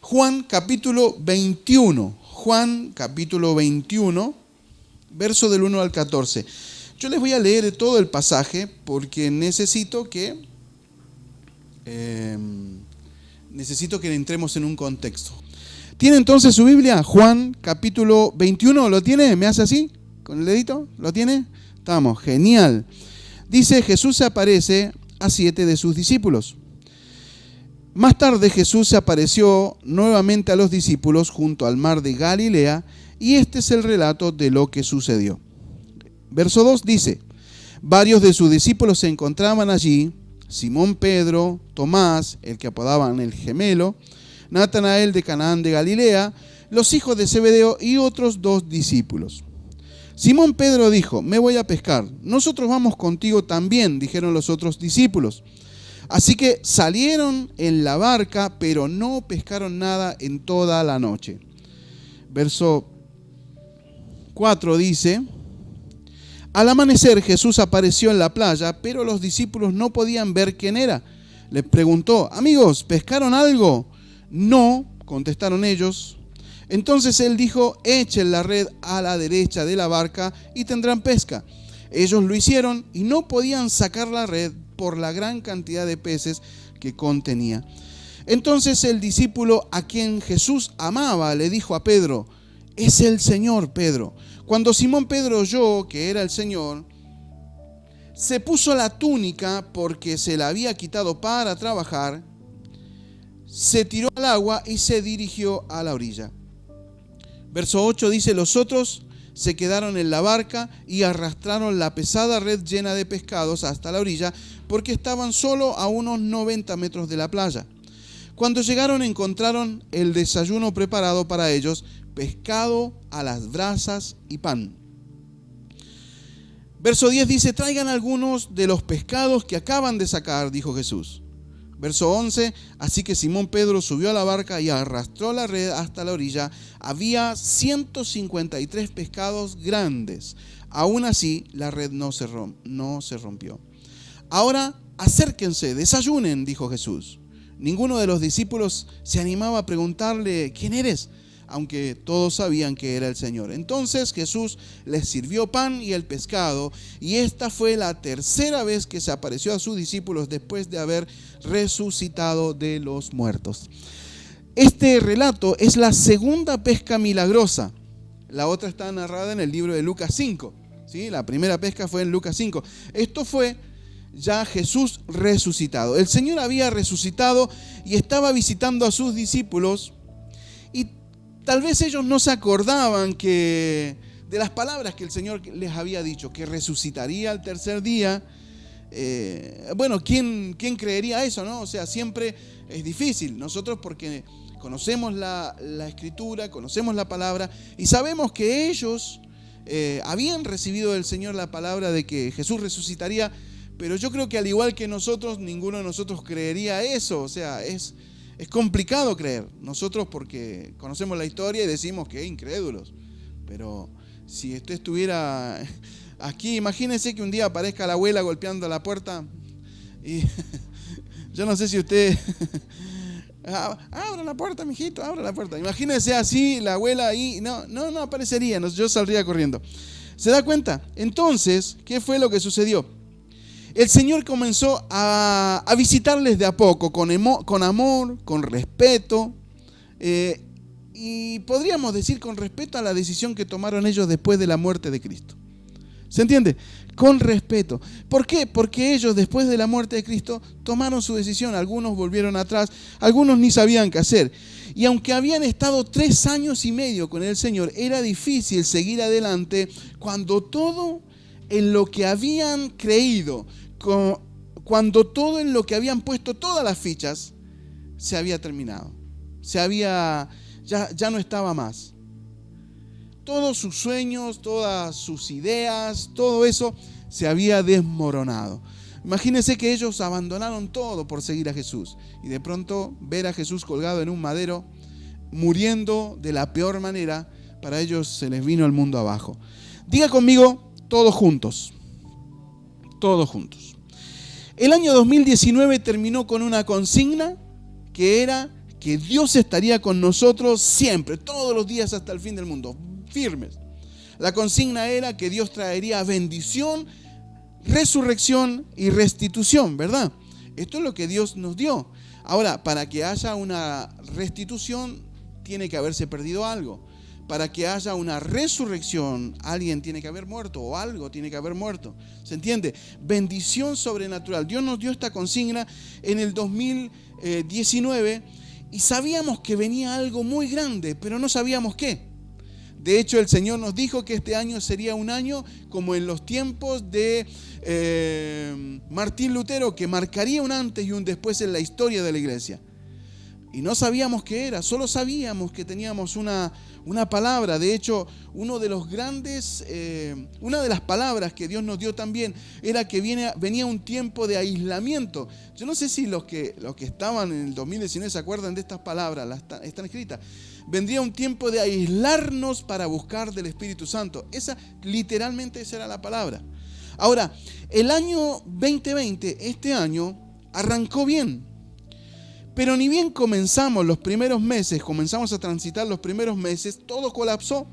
Juan capítulo 21. Juan capítulo 21, verso del 1 al 14. Yo les voy a leer todo el pasaje porque necesito que entremos en un contexto. ¿Tiene entonces su Biblia? Juan capítulo 21, ¿lo tiene? ¿Me hace así? ¿Con el dedito? ¿Lo tiene? Estamos, genial. Dice, Jesús se aparece a 7 de sus discípulos. Más tarde Jesús se apareció nuevamente a los discípulos junto al mar de Galilea y este es el relato de lo que sucedió. Verso 2 dice, varios de sus discípulos se encontraban allí, Simón Pedro, Tomás, el que apodaban el gemelo, Natanael de Canaán de Galilea, los hijos de Zebedeo y otros 2 discípulos. Simón Pedro dijo, me voy a pescar. Nosotros vamos contigo también, dijeron los otros discípulos. Así que salieron en la barca, pero no pescaron nada en toda la noche. Verso 4 dice, al amanecer Jesús apareció en la playa, pero los discípulos no podían ver quién era. Les preguntó, amigos, ¿pescaron algo? No, contestaron ellos. Entonces él dijo, echen la red a la derecha de la barca y tendrán pesca. Ellos lo hicieron y no podían sacar la red por la gran cantidad de peces que contenía. Entonces el discípulo a quien Jesús amaba le dijo a Pedro, es el Señor, Pedro. Cuando Simón Pedro oyó que era el Señor, se puso la túnica porque se la había quitado para trabajar, se tiró al agua y se dirigió a la orilla. Verso 8 dice, los otros se quedaron en la barca y arrastraron la pesada red llena de pescados hasta la orilla porque estaban solo a unos 90 metros de la playa. Cuando llegaron encontraron el desayuno preparado para ellos, pescado a las brasas y pan. Verso 10 dice, traigan algunos de los pescados que acaban de sacar, dijo Jesús. Verso 11, así que Simón Pedro subió a la barca y arrastró la red hasta la orilla. Había 153 pescados grandes. Aún así, la red no se rompió. Ahora, acérquense, desayunen, dijo Jesús. Ninguno de los discípulos se animaba a preguntarle, ¿quién eres? Aunque todos sabían que era el Señor. Entonces Jesús les sirvió pan y el pescado, y esta fue la tercera vez que se apareció a sus discípulos después de haber resucitado de los muertos. Este relato es la segunda pesca milagrosa. La otra está narrada en el libro de Lucas 5. ¿Sí? La primera pesca fue en Lucas 5. Esto fue ya Jesús resucitado. El Señor había resucitado y estaba visitando a sus discípulos y tal vez ellos no se acordaban de las palabras que el Señor les había dicho, que resucitaría al tercer día. Bueno, ¿quién creería eso, no? O sea, siempre es difícil. Nosotros porque conocemos la Escritura, conocemos la palabra y sabemos que ellos habían recibido del Señor la palabra de que Jesús resucitaría, pero yo creo que al igual que nosotros, ninguno de nosotros creería eso. O sea, es complicado creer. Nosotros porque conocemos la historia y decimos que incrédulos. Pero si usted estuviera aquí, imagínese que un día aparezca la abuela golpeando la puerta y yo no sé si usted abra la puerta, mijito, abra la puerta. Imagínese así la abuela ahí, no aparecería, yo saldría corriendo. ¿Se da cuenta? Entonces, ¿qué fue lo que sucedió? El Señor comenzó a visitarles de a poco, con amor, con respeto, y podríamos decir con respeto a la decisión que tomaron ellos después de la muerte de Cristo. ¿Se entiende? Con respeto. ¿Por qué? Porque ellos después de la muerte de Cristo tomaron su decisión. Algunos volvieron atrás, algunos ni sabían qué hacer. Y aunque habían estado 3 años y medio con el Señor, era difícil seguir adelante cuando todo en lo que habían creído, cuando todo en lo que habían puesto todas las fichas se había terminado. Ya no estaba más. Todos sus sueños, todas sus ideas, todo eso se había desmoronado. Imagínense que ellos abandonaron todo por seguir a Jesús y de pronto ver a Jesús colgado en un madero, muriendo de la peor manera, para ellos se les vino el mundo abajo. Diga conmigo, todos juntos. Todos juntos. El año 2019 terminó con una consigna que era que Dios estaría con nosotros siempre, todos los días hasta el fin del mundo, firmes. La consigna era que Dios traería bendición, resurrección y restitución, ¿verdad? Esto es lo que Dios nos dio. Ahora, para que haya una restitución, tiene que haberse perdido algo. Para que haya una resurrección, alguien tiene que haber muerto o algo tiene que haber muerto. ¿Se entiende? Bendición sobrenatural. Dios nos dio esta consigna en el 2019 y sabíamos que venía algo muy grande, pero no sabíamos qué. De hecho, el Señor nos dijo que este año sería un año como en los tiempos de Martín Lutero, que marcaría un antes y un después en la historia de la iglesia. Y no sabíamos qué era, solo sabíamos que teníamos una palabra. De hecho, una de las palabras que Dios nos dio también era que venía un tiempo de aislamiento. Yo no sé si los que estaban en el 2019 se acuerdan de estas palabras, están escritas. Vendría un tiempo de aislarnos para buscar del Espíritu Santo. Literalmente esa era la palabra. Ahora, el año 2020, este año, arrancó bien. Pero ni bien comenzamos a transitar los primeros meses, todo colapsó.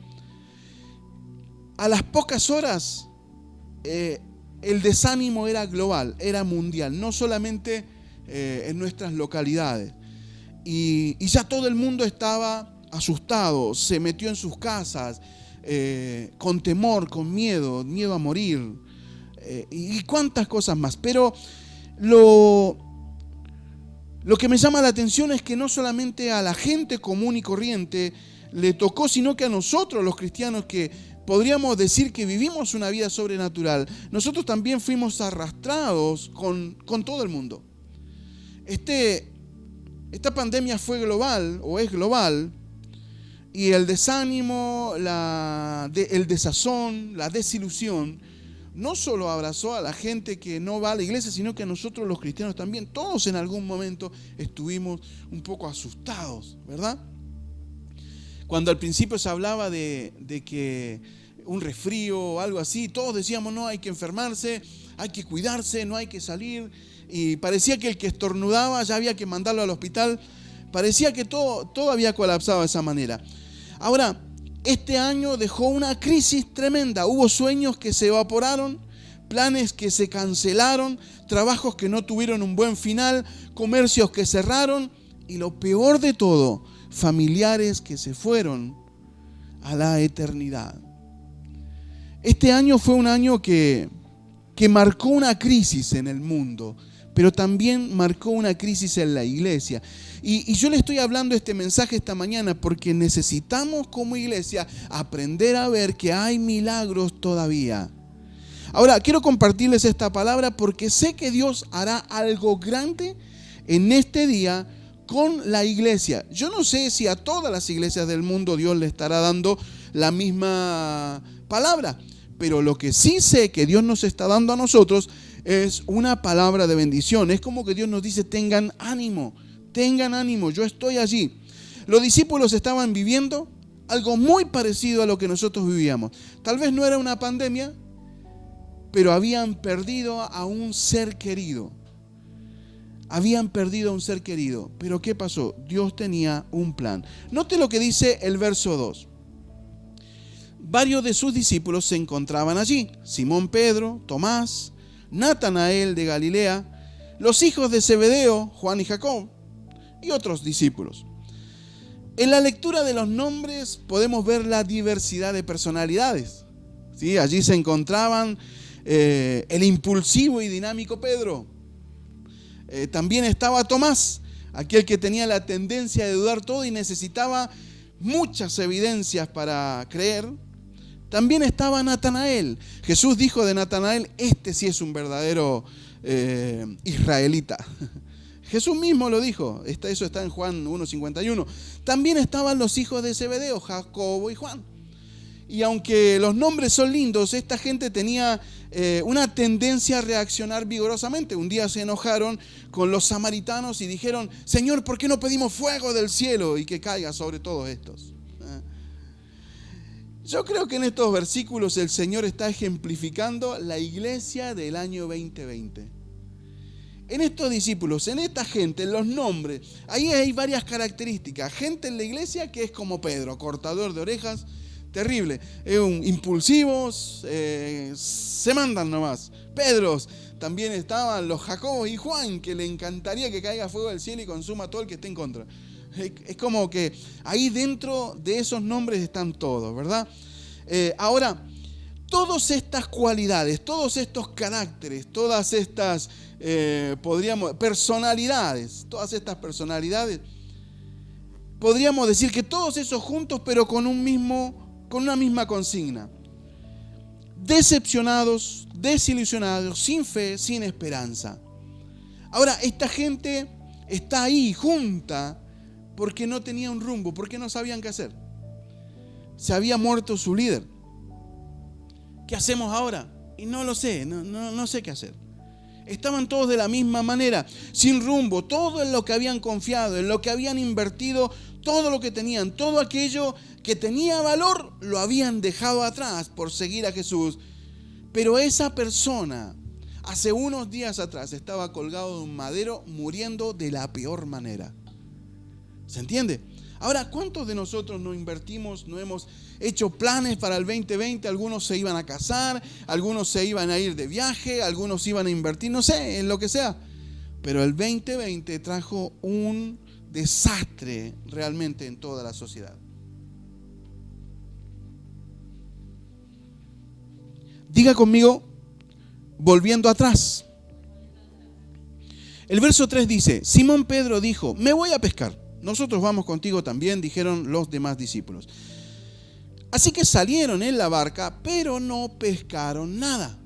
A las pocas horas, el desánimo era global, era mundial, no solamente en nuestras localidades. Y ya todo el mundo estaba asustado, se metió en sus casas, con temor, con miedo a morir, y cuántas cosas más. Pero lo que me llama la atención es que no solamente a la gente común y corriente le tocó, sino que a nosotros los cristianos que podríamos decir que vivimos una vida sobrenatural, nosotros también fuimos arrastrados con todo el mundo. Esta pandemia fue global o es global y el desánimo, el desazón, la desilusión, no solo abrazó a la gente que no va a la iglesia, sino que a nosotros los cristianos también. Todos en algún momento estuvimos un poco asustados, ¿verdad? Cuando al principio se hablaba de que un resfrío o algo así, todos decíamos, no, hay que enfermarse, hay que cuidarse, no hay que salir. Y parecía que el que estornudaba ya había que mandarlo al hospital. Parecía que todo había colapsado de esa manera. Ahora, este año dejó una crisis tremenda. Hubo sueños que se evaporaron, planes que se cancelaron, trabajos que no tuvieron un buen final, comercios que cerraron y lo peor de todo, familiares que se fueron a la eternidad. Este año fue un año que marcó una crisis en el mundo, pero también marcó una crisis en la iglesia. Y yo le estoy hablando este mensaje esta mañana porque necesitamos como iglesia aprender a ver que hay milagros todavía. Ahora, quiero compartirles esta palabra porque sé que Dios hará algo grande en este día con la iglesia. Yo no sé si a todas las iglesias del mundo Dios le estará dando la misma palabra, pero lo que sí sé que Dios nos está dando a nosotros es una palabra de bendición. Es como que Dios nos dice, tengan ánimo, yo estoy allí. Los discípulos estaban viviendo algo muy parecido a lo que nosotros vivíamos. Tal vez no era una pandemia, pero habían perdido a un ser querido. Pero ¿qué pasó? Dios tenía un plan. Note lo que dice el verso 2. Varios de sus discípulos se encontraban allí. Simón Pedro, Tomás, Natanael de Galilea, los hijos de Zebedeo, Juan y Jacob, y otros discípulos. En la lectura de los nombres podemos ver la diversidad de personalidades. ¿Sí? Allí se encontraban el impulsivo y dinámico Pedro. También estaba Tomás, aquel que tenía la tendencia de dudar todo y necesitaba muchas evidencias para creer. También estaba Natanael. Jesús dijo de Natanael, este sí es un verdadero israelita. Jesús mismo lo dijo, eso está en Juan 1:51. También estaban los hijos de Zebedeo, Jacobo y Juan. Y aunque los nombres son lindos, esta gente tenía una tendencia a reaccionar vigorosamente. Un día se enojaron con los samaritanos y dijeron, Señor, ¿por qué no pedimos fuego del cielo y que caiga sobre todos estos? Yo creo que en estos versículos el Señor está ejemplificando la iglesia del año 2020. en estos discípulos, en esta gente, en los nombres, ahí hay varias características. Gente en la iglesia que es como Pedro, cortador de orejas, terrible, impulsivos, se mandan nomás. Pedros, también estaban los Jacobos y Juan, que le encantaría que caiga fuego del cielo y consuma todo el que esté en contra. Es como que ahí dentro de esos nombres están todos, ¿verdad? Ahora, todas estas cualidades, todos estos caracteres, todas estas personalidades, podríamos decir que todos esos juntos, pero con una misma consigna. Decepcionados, desilusionados, sin fe, sin esperanza. Ahora, esta gente está ahí junta porque no tenía un rumbo, porque no sabían qué hacer. Se había muerto su líder. ¿Qué hacemos ahora? Y no lo sé, no sé qué hacer. Estaban todos de la misma manera, sin rumbo, todo en lo que habían confiado, en lo que habían invertido, todo lo que tenían, todo aquello que tenía valor, lo habían dejado atrás por seguir a Jesús. Pero esa persona, hace unos días atrás, estaba colgado de un madero, muriendo de la peor manera. ¿Se entiende? Ahora, ¿cuántos de nosotros no invertimos, no hemos hecho planes para el 2020? Algunos se iban a casar, algunos se iban a ir de viaje, algunos iban a invertir, no sé, en lo que sea. Pero el 2020 trajo un desastre realmente en toda la sociedad. Diga conmigo, volviendo atrás. El verso 3 dice, Simón Pedro dijo, me voy a pescar. Nosotros vamos contigo también, dijeron los demás discípulos. Así que salieron en la barca, pero no pescaron nada.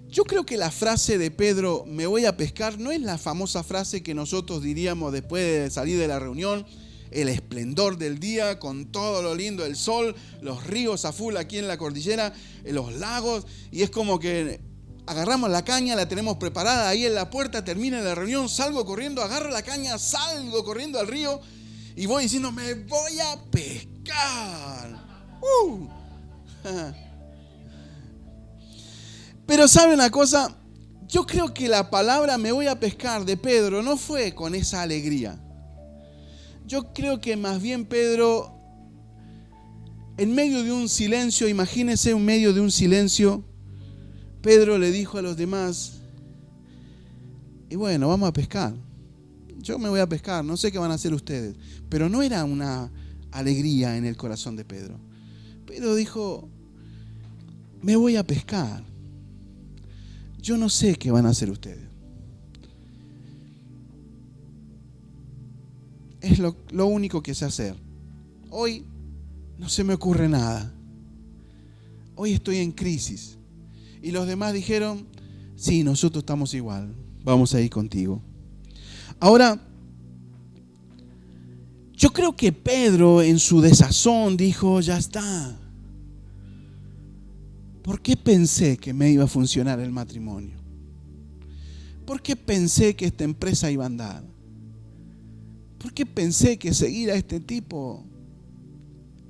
Yo creo que la frase de Pedro, me voy a pescar, no es la famosa frase que nosotros diríamos después de salir de la reunión, el esplendor del día, con todo lo lindo del sol, los ríos a full aquí en la cordillera, los lagos, y es como que agarramos la caña, la tenemos preparada ahí en la puerta, termina la reunión, salgo corriendo, agarro la caña, salgo corriendo al río y voy diciendo, me voy a pescar. Pero ¿sabe una cosa? Yo creo que la palabra me voy a pescar de Pedro no fue con esa alegría. Yo creo que más bien Pedro, en medio de un silencio, imagínense en medio de un silencio, Pedro le dijo a los demás, y bueno, vamos a pescar. Yo me voy a pescar, no sé qué van a hacer ustedes. Pero no era una alegría en el corazón de Pedro. Pedro dijo, me voy a pescar. Yo no sé qué van a hacer ustedes. Es lo único que sé hacer. Hoy no se me ocurre nada. Hoy estoy en crisis. Y los demás dijeron, sí, nosotros estamos igual, vamos a ir contigo. Ahora, yo creo que Pedro en su desazón dijo, ya está. ¿Por qué pensé que me iba a funcionar el matrimonio? ¿Por qué pensé que esta empresa iba a andar? ¿Por qué pensé que seguir a este tipo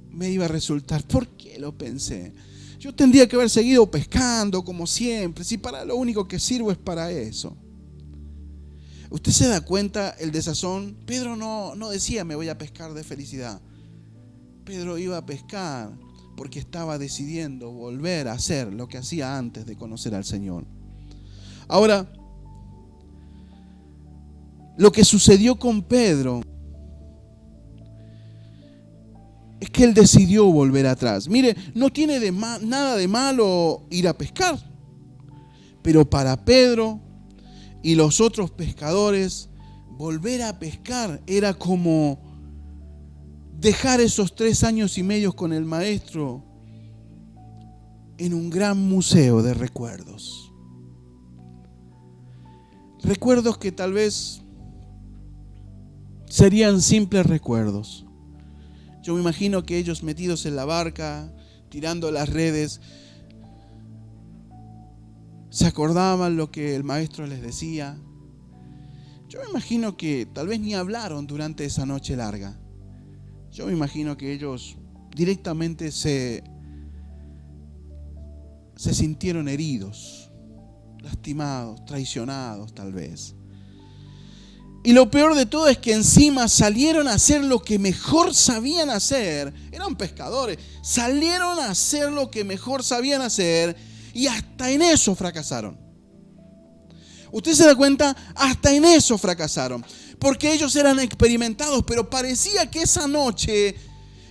me iba a resultar? ¿Por qué lo pensé? Yo tendría que haber seguido pescando como siempre, si para lo único que sirvo es para eso. ¿Usted se da cuenta el desazón? Pedro no decía me voy a pescar de felicidad. Pedro iba a pescar porque estaba decidiendo volver a hacer lo que hacía antes de conocer al Señor. Ahora, lo que sucedió con Pedro es que él decidió volver atrás. Mire, no tiene nada de malo ir a pescar, pero para Pedro y los otros pescadores, volver a pescar era como dejar esos 3 años y medio con el maestro en un gran museo de recuerdos. Recuerdos que tal vez serían simples recuerdos. Yo me imagino que ellos metidos en la barca, tirando las redes, se acordaban lo que el maestro les decía. Yo me imagino que tal vez ni hablaron durante esa noche larga. Yo me imagino que ellos directamente se sintieron heridos. lastimados, traicionados tal vez. Y lo peor de todo es que encima salieron a hacer lo que mejor sabían hacer. Eran pescadores, salieron a hacer lo que mejor sabían hacer y hasta en eso fracasaron. ¿Usted se da cuenta? Hasta en eso fracasaron. Porque ellos eran experimentados, pero parecía que esa noche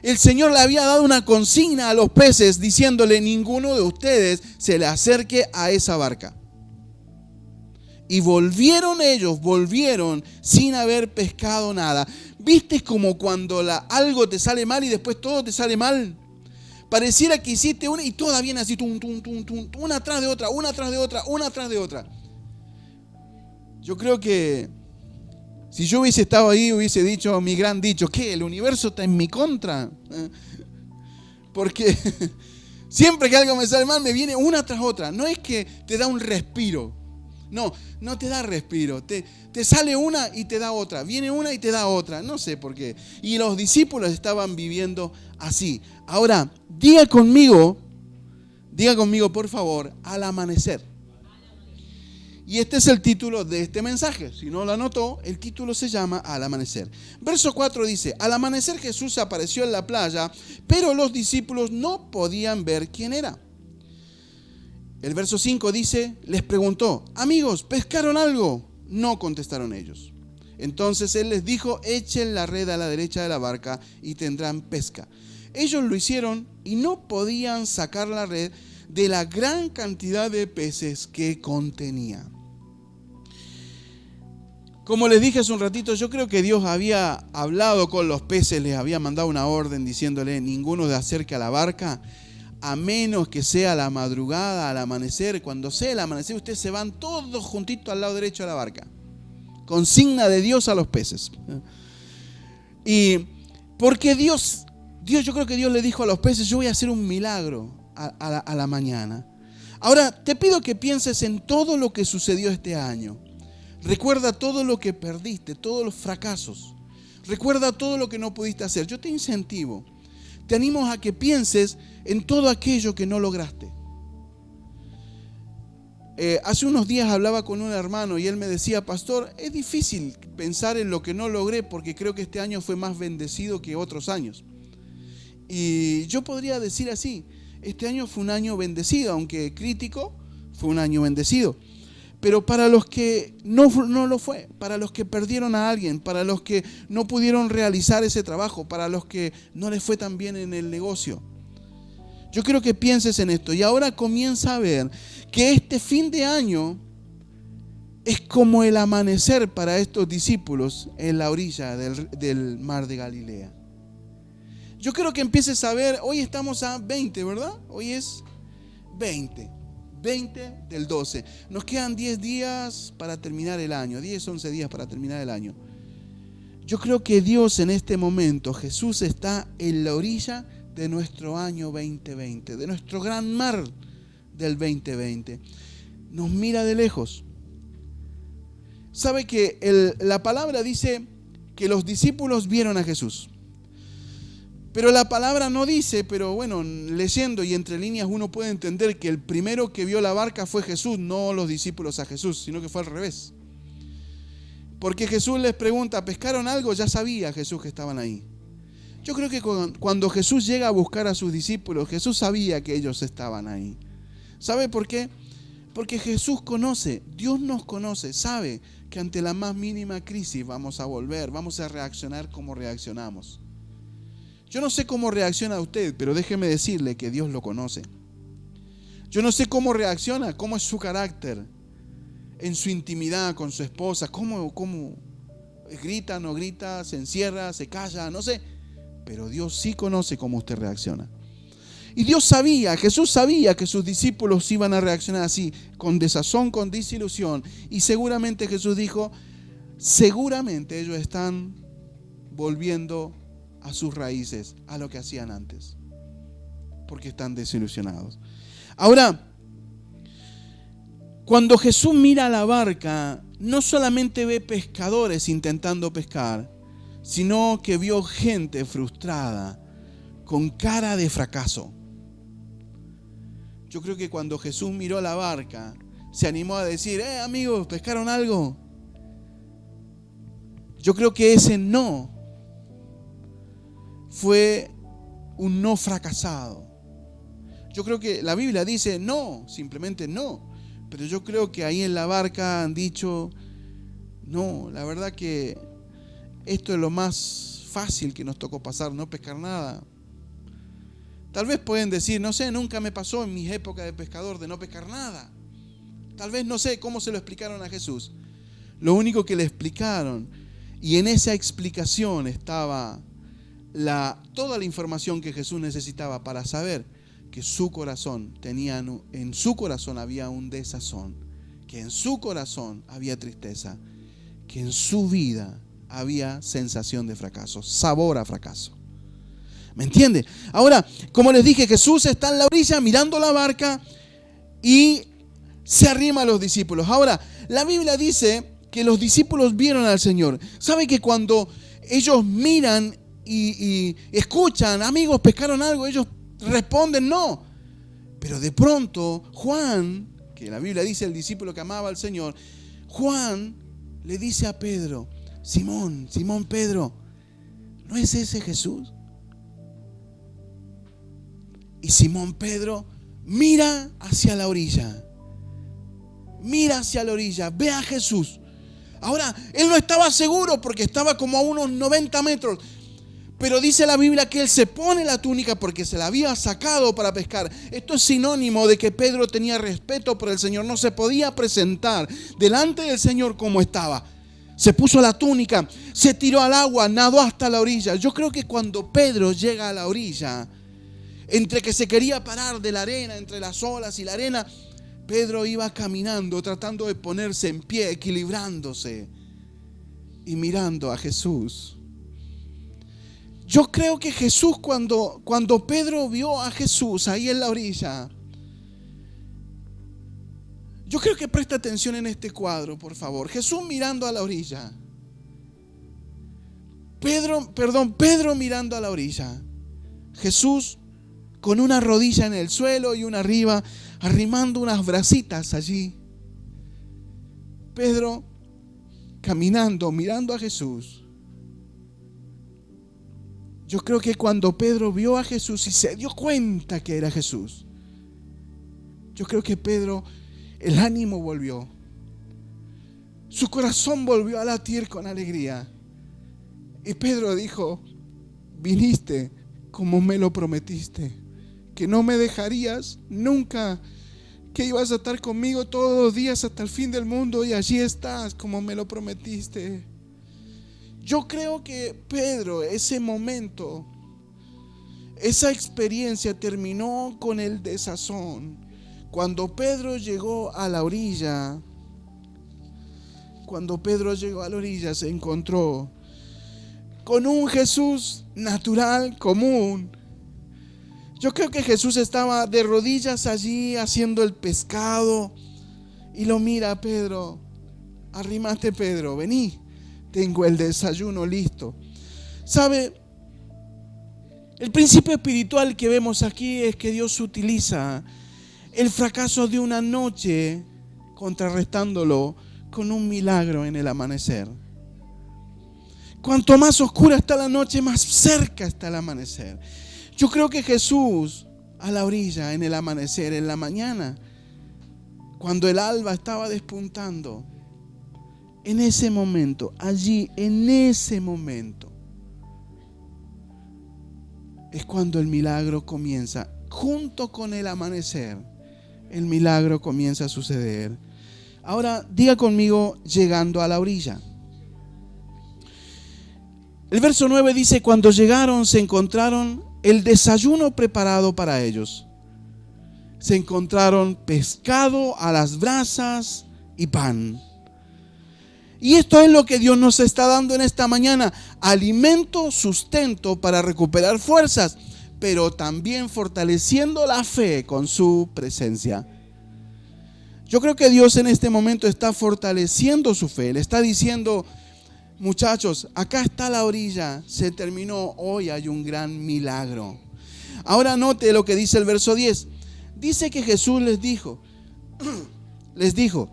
el Señor le había dado una consigna a los peces diciéndole: ninguno de ustedes se le acerque a esa barca. Y volvieron sin haber pescado nada. ¿Viste como cuando algo te sale mal y después todo te sale mal? Pareciera que hiciste una y todas vienen así, una atrás de otra, una atrás de otra, una atrás de otra. Yo creo que si yo hubiese estado ahí, hubiese dicho mi gran dicho: ¿qué? ¿El universo está en mi contra? Porque siempre que algo me sale mal, me viene una tras otra. No es que te da un respiro. No te da respiro. Te sale una y te da otra. Viene una y te da otra. No sé por qué. Y los discípulos estaban viviendo así. Ahora, diga conmigo, por favor, al amanecer. Y este es el título de este mensaje. Si no lo anotó, el título se llama Al amanecer. Verso 4 dice: al amanecer Jesús apareció en la playa, pero los discípulos no podían ver quién era. El verso 5 dice: les preguntó: amigos, ¿pescaron algo? No contestaron ellos. Entonces él les dijo: echen la red a la derecha de la barca y tendrán pesca. Ellos lo hicieron y no podían sacar la red de la gran cantidad de peces que contenía. Como les dije hace un ratito, yo creo que Dios había hablado con los peces, les había mandado una orden diciéndole: ninguno se acerque a la barca, a menos que sea la madrugada, al amanecer. Cuando sea el amanecer, ustedes se van todos juntitos al lado derecho de la barca. Consigna de Dios a los peces. Y porque Dios, yo creo que Dios le dijo a los peces: yo voy a hacer un milagro a la mañana. Ahora, te pido que pienses en todo lo que sucedió este año. Recuerda todo lo que perdiste, todos los fracasos. Recuerda todo lo que no pudiste hacer. Yo te incentivo, te animo a que pienses en todo aquello que no lograste. Hace unos días hablaba con un hermano y él me decía: pastor, es difícil pensar en lo que no logré porque creo que este año fue más bendecido que otros años. Y yo podría decir así: este año fue un año bendecido, aunque crítico, fue un año bendecido. Pero para los que no lo fue, para los que perdieron a alguien, para los que no pudieron realizar ese trabajo, para los que no les fue tan bien en el negocio, yo quiero que pienses en esto. Y ahora comienza a ver que este fin de año es como el amanecer para estos discípulos en la orilla del mar de Galilea. Yo quiero que empieces a ver, hoy estamos a 20, ¿verdad? Hoy es 20 del 12. Nos quedan 10 días para terminar el año, 10, 11 días para terminar el año. Yo creo que Dios en este momento, Jesús está en la orilla de nuestro año 2020, de nuestro gran mar del 2020. Nos mira de lejos. ¿Sabe que la palabra dice que los discípulos vieron a Jesús? Pero la palabra no dice, pero bueno, leyendo y entre líneas uno puede entender que el primero que vio la barca fue Jesús, no los discípulos a Jesús, sino que fue al revés. Porque Jesús les pregunta: ¿pescaron algo? Ya sabía Jesús que estaban ahí. Yo creo que cuando Jesús llega a buscar a sus discípulos, Jesús sabía que ellos estaban ahí. ¿Sabe por qué? Porque Jesús conoce, Dios nos conoce, sabe que ante la más mínima crisis vamos a volver, vamos a reaccionar como reaccionamos. Yo no sé cómo reacciona usted, pero déjeme decirle que Dios lo conoce. Yo no sé cómo reacciona, cómo es su carácter en su intimidad con su esposa, cómo grita, no grita, se encierra, se calla, no sé. Pero Dios sí conoce cómo usted reacciona. Y Dios sabía, Jesús sabía que sus discípulos iban a reaccionar así, con desazón, con desilusión. Y seguramente Jesús dijo: seguramente ellos están volviendo a sus raíces, a lo que hacían antes, porque están desilusionados. Ahora, cuando Jesús mira la barca, no solamente ve pescadores intentando pescar, sino que vio gente frustrada, con cara de fracaso. Yo creo que cuando Jesús miró la barca, se animó a decir, amigos, ¿pescaron algo? Yo creo que ese no fue un no fracasado. Yo creo que la Biblia dice no, simplemente no. Pero yo creo que ahí en la barca han dicho, no, la verdad que esto es lo más fácil que nos tocó pasar, no pescar nada. Tal vez pueden decir, no sé, nunca me pasó en mis épocas de pescador de no pescar nada. Tal vez no sé cómo se lo explicaron a Jesús. Lo único que le explicaron, y en esa explicación estaba toda la información que Jesús necesitaba para saber que su corazón en su corazón había un desazón, que en su corazón había tristeza, que en su vida había sensación de fracaso, sabor a fracaso. ¿Me entiende? Ahora, como les dije, Jesús está en la orilla mirando la barca y se arrima a los discípulos. Ahora, la Biblia dice que los discípulos vieron al Señor. ¿Sabe que cuando ellos miran y escuchan, amigos, pescaron algo, ellos responden no? Pero de pronto Juan, que la Biblia dice el discípulo que amaba al Señor, Juan le dice a Pedro, Simón, Pedro, ¿no es ese Jesús? Y Simón Pedro mira hacia la orilla, ve a Jesús. Ahora, él no estaba seguro porque estaba como a unos 90 metros. Pero dice la Biblia que él se pone la túnica porque se la había sacado para pescar. Esto es sinónimo de que Pedro tenía respeto por el Señor. No se podía presentar delante del Señor como estaba. Se puso la túnica, se tiró al agua, nadó hasta la orilla. Yo creo que cuando Pedro llega a la orilla, entre que se quería parar de la arena, entre las olas y la arena, Pedro iba caminando, tratando de ponerse en pie, equilibrándose y mirando a Jesús. Yo creo que Jesús, cuando Pedro vio a Jesús ahí en la orilla, yo creo que presta atención en este cuadro, por favor. Jesús mirando a la orilla. Pedro mirando a la orilla. Jesús con una rodilla en el suelo y una arriba, arrimando unas bracitas allí. Pedro caminando, mirando a Jesús. Yo creo que cuando Pedro vio a Jesús y se dio cuenta que era Jesús, yo creo que Pedro, el ánimo volvió. Su corazón volvió a latir con alegría. Y Pedro dijo, viniste como me lo prometiste, que no me dejarías nunca, que ibas a estar conmigo todos los días hasta el fin del mundo, y allí estás como me lo prometiste. Yo creo que Pedro, ese momento, esa experiencia terminó con el desazón. Cuando Pedro llegó a la orilla, se encontró con un Jesús natural, común. Yo creo que Jesús estaba de rodillas allí haciendo el pescado y lo mira: Pedro, arrímate, Pedro, vení, tengo el desayuno listo. ¿Sabe? El principio espiritual que vemos aquí es que Dios utiliza el fracaso de una noche contrarrestándolo con un milagro en el amanecer. Cuanto más oscura está la noche, más cerca está el amanecer. Yo creo que Jesús a la orilla, en el amanecer, en la mañana, cuando el alba estaba despuntando, en ese momento, allí, en ese momento, es cuando el milagro comienza. Junto con el amanecer, el milagro comienza a suceder. Ahora, diga conmigo, llegando a la orilla. El verso 9 dice: cuando llegaron, se encontraron el desayuno preparado para ellos. Se encontraron pescado a las brasas y pan. Y esto es lo que Dios nos está dando en esta mañana: alimento, sustento para recuperar fuerzas, pero también fortaleciendo la fe con su presencia. Yo creo que Dios en este momento está fortaleciendo su fe. Le está diciendo: muchachos, acá está la orilla, se terminó, hoy hay un gran milagro. Ahora note lo que dice el verso 10. Dice que Jesús les dijo: les dijo: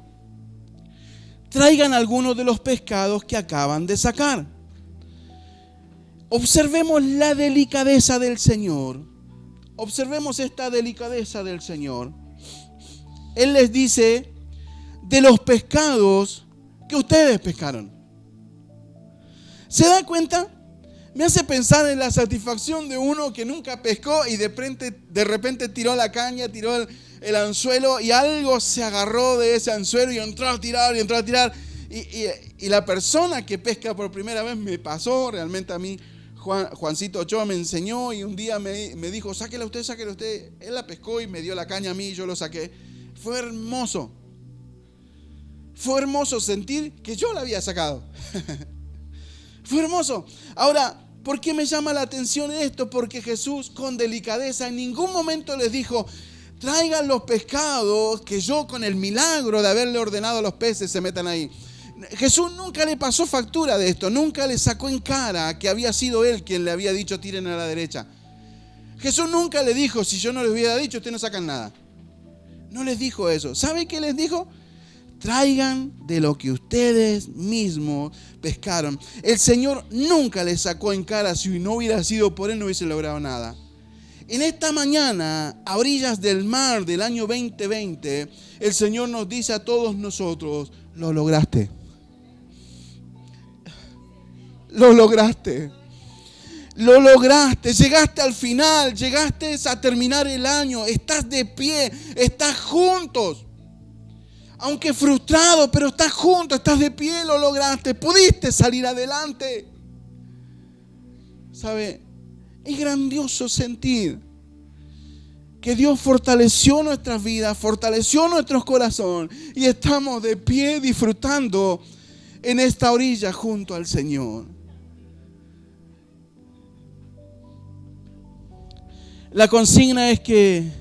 traigan algunos de los pescados que acaban de sacar. Observemos la delicadeza del Señor. Observemos esta delicadeza del Señor. Él les dice: de los pescados que ustedes pescaron. ¿Se da cuenta? Me hace pensar en la satisfacción de uno que nunca pescó y de repente tiró la caña, tiró el anzuelo y algo se agarró de ese anzuelo y entró a tirar y entró a tirar. Y la persona que pesca por primera vez me pasó, realmente a mí, Juancito Ochoa me enseñó y un día me dijo: sáquela usted. Él la pescó y me dio la caña a mí y yo lo saqué. Fue hermoso. Fue hermoso sentir que yo la había sacado. Fue hermoso. Ahora, ¿por qué me llama la atención esto? Porque Jesús, con delicadeza, en ningún momento les dijo: traigan los pescados, que yo con el milagro de haberle ordenado a los peces se metan ahí. Jesús nunca le pasó factura de esto, nunca le sacó en cara que había sido él quien le había dicho: tiren a la derecha. Jesús nunca le dijo: si yo no les hubiera dicho, ustedes no sacan nada. No les dijo eso. ¿Sabe qué les dijo? Traigan de lo que ustedes mismos pescaron. El Señor nunca les sacó en cara: si no hubiera sido por Él no hubiese logrado nada. En esta mañana, a orillas del mar del año 2020, el Señor nos dice a todos nosotros: lo lograste. Lo lograste. Lo lograste, llegaste al final, llegaste a terminar el año, estás de pie, estás juntos. Aunque frustrado, pero estás junto, estás de pie, lo lograste, pudiste salir adelante. ¿Sabe? Es grandioso sentir que Dios fortaleció nuestras vidas, fortaleció nuestros corazones y estamos de pie disfrutando en esta orilla junto al Señor. La consigna es que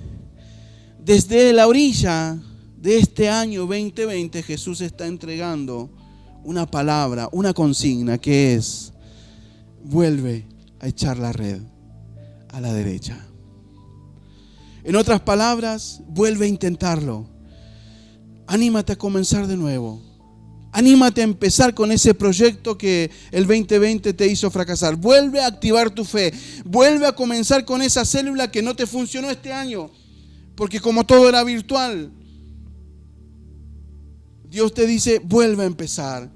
desde la orilla de este año 2020 Jesús está entregando una palabra, una consigna que es: vuelve a echar la red a la derecha. En otras palabras, vuelve a intentarlo. Anímate a comenzar de nuevo. Anímate a empezar con ese proyecto que el 2020 te hizo fracasar. Vuelve a activar tu fe. Vuelve a comenzar con esa célula que no te funcionó este año. Porque como todo era virtual, Dios te dice: vuelve a empezar.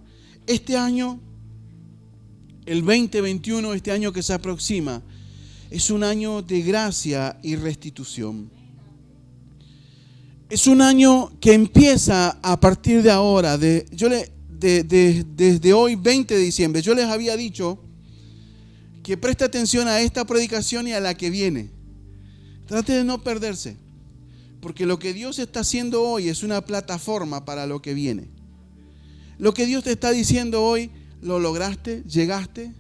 Este año, el 2021, este año que se aproxima, es un año de gracia y restitución. Es un año que empieza a partir de ahora. Desde hoy, 20 de diciembre, yo les había dicho que preste atención a esta predicación y a la que viene. Trate de no perderse. Porque lo que Dios está haciendo hoy es una plataforma para lo que viene. Lo que Dios te está diciendo hoy, lo lograste, llegaste.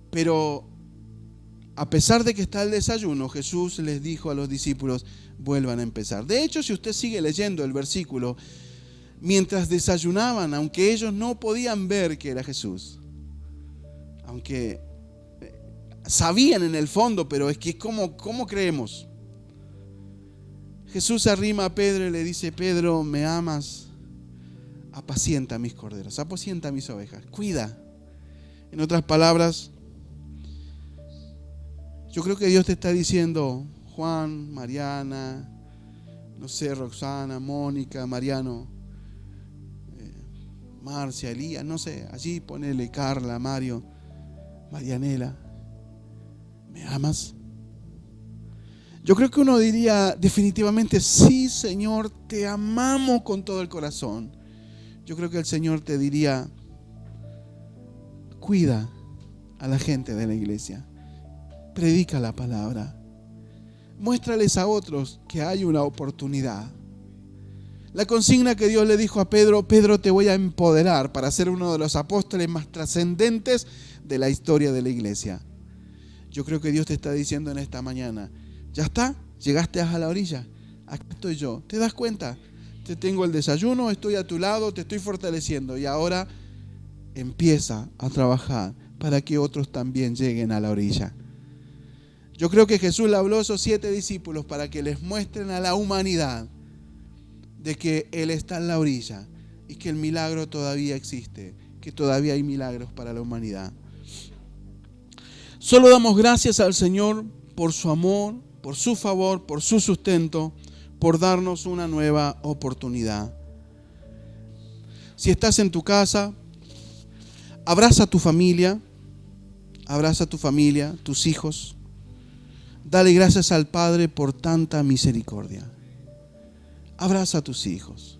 Pero a pesar de que está el desayuno, Jesús les dijo a los discípulos: vuelvan a empezar. De hecho, si usted sigue leyendo el versículo, mientras desayunaban, aunque ellos no podían ver que era Jesús, aunque sabían en el fondo, pero es que ¿cómo creemos? Jesús se arrima a Pedro y le dice: Pedro, ¿me amas? Apacienta mis corderos, apacienta mis ovejas, cuida. En otras palabras, yo creo que Dios te está diciendo: Juan, Mariana, no sé, Roxana, Mónica, Mariano, Marcia, Elías, no sé, allí ponele Carla, Mario, Marianela, ¿me amas? Yo creo que uno diría definitivamente: sí, Señor, te amamos con todo el corazón. Yo creo que el Señor te diría: cuida a la gente de la iglesia, predica la palabra, muéstrales a otros que hay una oportunidad. La consigna que Dios le dijo a Pedro: Pedro, te voy a empoderar para ser uno de los apóstoles más trascendentes de la historia de la iglesia. Yo creo que Dios te está diciendo en esta mañana: ya está, llegaste a la orilla, aquí estoy yo. ¿Te das cuenta? Te tengo el desayuno, estoy a tu lado, te estoy fortaleciendo y ahora empieza a trabajar para que otros también lleguen a la orilla. Yo creo que Jesús le habló a esos 7 discípulos para que les muestren a la humanidad de que Él está en la orilla y que el milagro todavía existe, que todavía hay milagros para la humanidad. Solo damos gracias al Señor por su amor, por su favor, por su sustento, por darnos una nueva oportunidad. Si estás en tu casa, abraza a tu familia, tus hijos. Dale gracias al Padre por tanta misericordia. Abraza a tus hijos.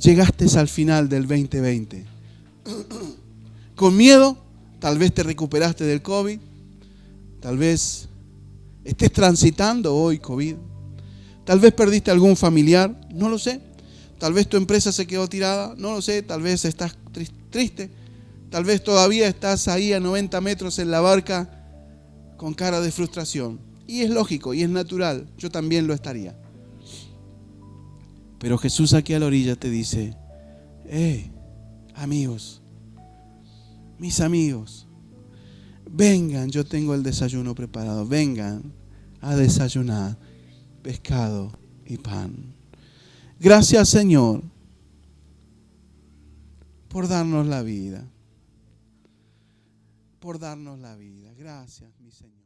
Llegaste al final del 2020. Con miedo, tal vez te recuperaste del COVID, tal vez estés transitando hoy COVID, tal vez perdiste algún familiar, no lo sé. Tal vez tu empresa se quedó tirada, no lo sé. Tal vez estás triste, tal vez todavía estás ahí a 90 metros en la barca con cara de frustración. Y es lógico y es natural, yo también lo estaría. Pero Jesús aquí a la orilla te dice: amigos, mis amigos, vengan, yo tengo el desayuno preparado, vengan a desayunar pescado y pan. Gracias, Señor, por darnos la vida. Por darnos la vida. Gracias, mi Señor.